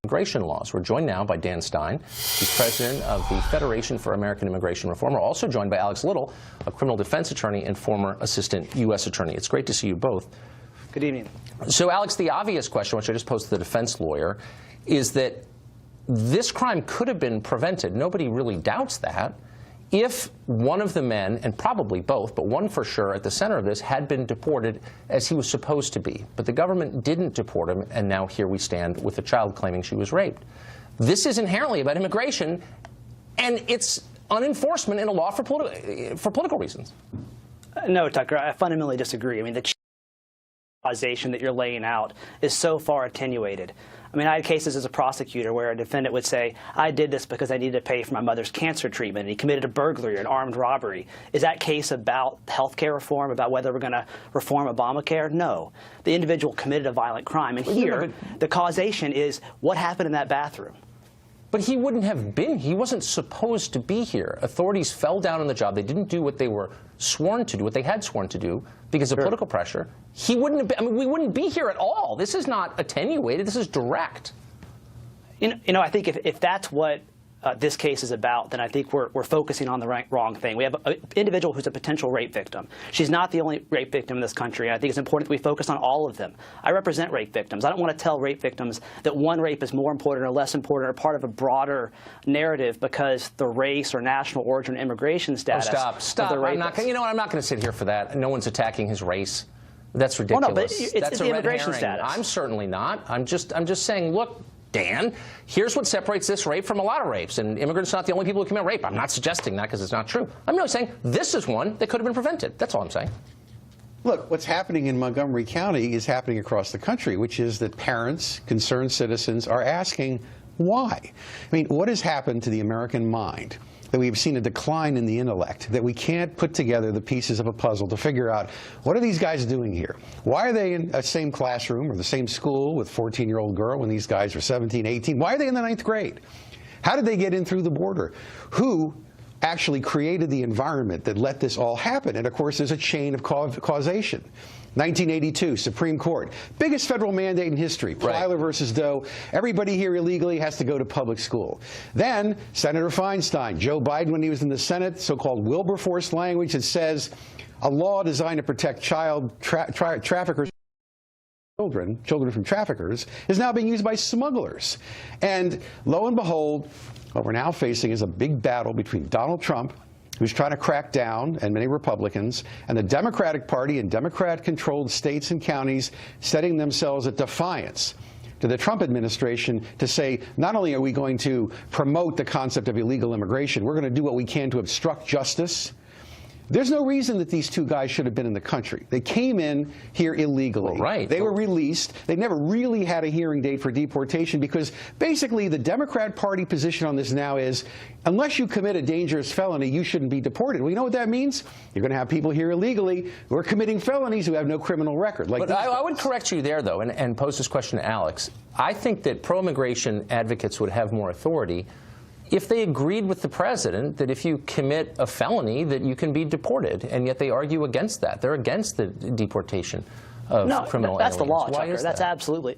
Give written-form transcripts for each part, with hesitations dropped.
Immigration laws. We're joined now by Dan Stein. He's president of the Federation for American Immigration Reform. We're also joined by Alex Little, a criminal defense attorney and former assistant U.S. attorney. It's great to see you both. Good evening. So, Alex, the obvious question, which I just posed to the defense lawyer, is that this crime could have been prevented. Nobody really doubts that. If one of the men, and probably both, but one for sure at the center of this, had been deported as he was supposed to be. But the government didn't deport him, and now here we stand with a child claiming she was raped. This is inherently about immigration, and it's unenforcement in a law for political reasons. No, Tucker, I fundamentally disagree. I mean, the causation that you're laying out is so far attenuated. I mean, I had cases as a prosecutor where a defendant would say, I did this because I needed to pay for my mother's cancer treatment, and he committed a burglary or an armed robbery. Is that case about health care reform, about whether we're going to reform Obamacare? No. The individual committed a violent crime. And here, the causation is what happened in that bathroom. But he wouldn't have been. He wasn't supposed to be here. Authorities fell down on the job. They didn't do what they were sworn to do, what they had sworn to do, because of political pressure. He wouldn't have been. I mean, we wouldn't be here at all. This is not attenuated. This is direct. You know, I think if that's what this case is about, then I think we're focusing on the wrong thing. We have an individual who's a potential rape victim. She's not the only rape victim in this country, and I think it's important that we focus on all of them. I represent rape victims. I don't want to tell rape victims that one rape is more important or less important or part of a broader narrative because the race or national origin or immigration status stop. of the I'm not, you know what? I'm not going to sit here for that. No one's attacking his race. That's ridiculous. Well, no, but it's the immigration status. I'm certainly not. I'm just saying, look, Dan, here's what separates this rape from a lot of rapes. And immigrants are not the only people who commit rape. I'm not suggesting that because it's not true. I'm really saying this is one that could have been prevented. That's all I'm saying. Look, what's happening in Montgomery County is happening across the country, which is that parents, concerned citizens, are asking why. I mean, what has happened to the American mind? That we've seen a decline in the intellect, that we can't put together the pieces of a puzzle to figure out what are these guys doing here? Why are they in the same classroom or the same school with a 14-year-old girl when these guys are 17, 18? Why are they in the 9th grade? How did they get in through the border? Who actually created the environment that let this all happen? And of course, there's a chain of causation. 1982, Supreme Court, biggest federal mandate in history, Plyler versus Doe. Everybody here illegally has to go to public school. Then Senator Feinstein, Joe Biden, when he was in the Senate, so-called Wilberforce language that says a law designed to protect traffickers, children from traffickers, is now being used by smugglers. And lo and behold, what we're now facing is a big battle between Donald Trump, who's trying to crack down, and many Republicans, and the Democratic Party and Democrat-controlled states and counties setting themselves at defiance to the Trump administration to say, not only are we going to promote the concept of illegal immigration, we're going to do what we can to obstruct justice. There's no reason that these two guys should have been in the country. They came in here illegally. They were released. They never really had a hearing date for deportation because basically the Democrat Party position on this now is unless you commit a dangerous felony, you shouldn't be deported. Well, you know what that means? You're going to have people here illegally who are committing felonies who have no criminal record. Like, but I would correct you there, though, and pose this question to Alex. I think that pro-immigration advocates would have more authority if they agreed with the president that if you commit a felony that you can be deported, and yet they argue against that. They're against the deportation of criminal aliens. That's the law, Why Tucker.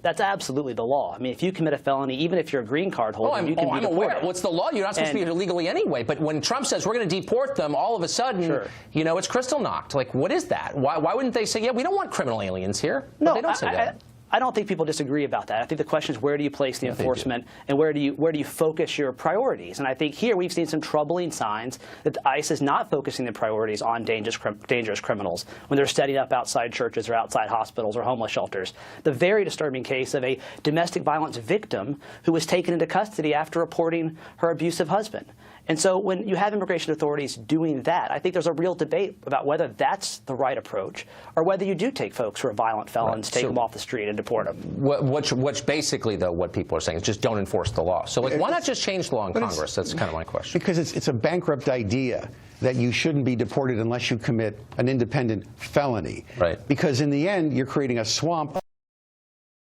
That's absolutely the law. I mean, if you commit a felony, even if you're a green card holder, you can be deported. Aware. What's the law? You're not supposed to be here illegally anyway. But when Trump says we're going to deport them, all of a sudden, you know, it's crystal knocked. Like, what is that? Why wouldn't they say, yeah, we don't want criminal aliens here? No, they don't say that. I don't think people disagree about that. I think the question is where do you place the enforcement and where do you focus your priorities? And I think here we've seen some troubling signs that ICE is not focusing the priorities on dangerous criminals when they're setting up outside churches or outside hospitals or homeless shelters. The very disturbing case of a domestic violence victim who was taken into custody after reporting her abusive husband. And so when you have immigration authorities doing that, I think there's a real debate about whether that's the right approach or whether you do take folks who are violent felons, take them off the street and deport them. Which basically, though, what people are saying is just don't enforce the law. So like, why not just change the law in Congress? That's kind of my question. Because it's a bankrupt idea that you shouldn't be deported unless you commit an independent felony. Because in the end, you're creating a swamp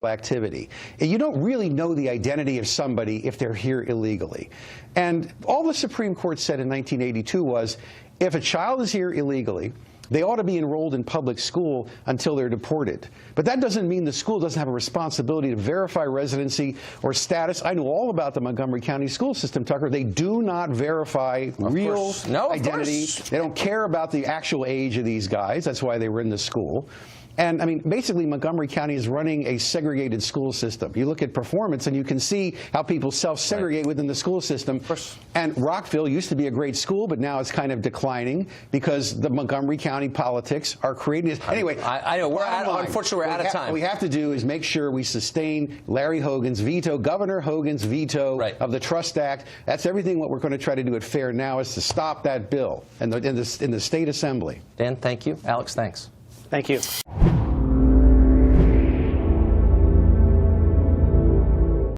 activity. You don't really know the identity of somebody if they're here illegally. And all the Supreme Court said in 1982 was, if a child is here illegally they ought to be enrolled in public school until they're deported. But that doesn't mean the school doesn't have a responsibility to verify residency or status. I know all about the Montgomery County school system, Tucker. They do not verify real identity. They don't care about the actual age of these guys. That's why they were in the school. And, I mean, basically, Montgomery County is running a segregated school system. You look at performance, and you can see how people self-segregate within the school system. And Rockville used to be a great school, but now it's kind of declining because the Montgomery County politics are creating this. Anyway, I know. Unfortunately, we're out of time. What we have to do is make sure we sustain Larry Hogan's veto, Governor Hogan's veto of the Trust Act. That's everything what we're going to try to do at FAIR now is to stop that bill in the State Assembly. Dan, thank you. Alex, thanks. Thank you.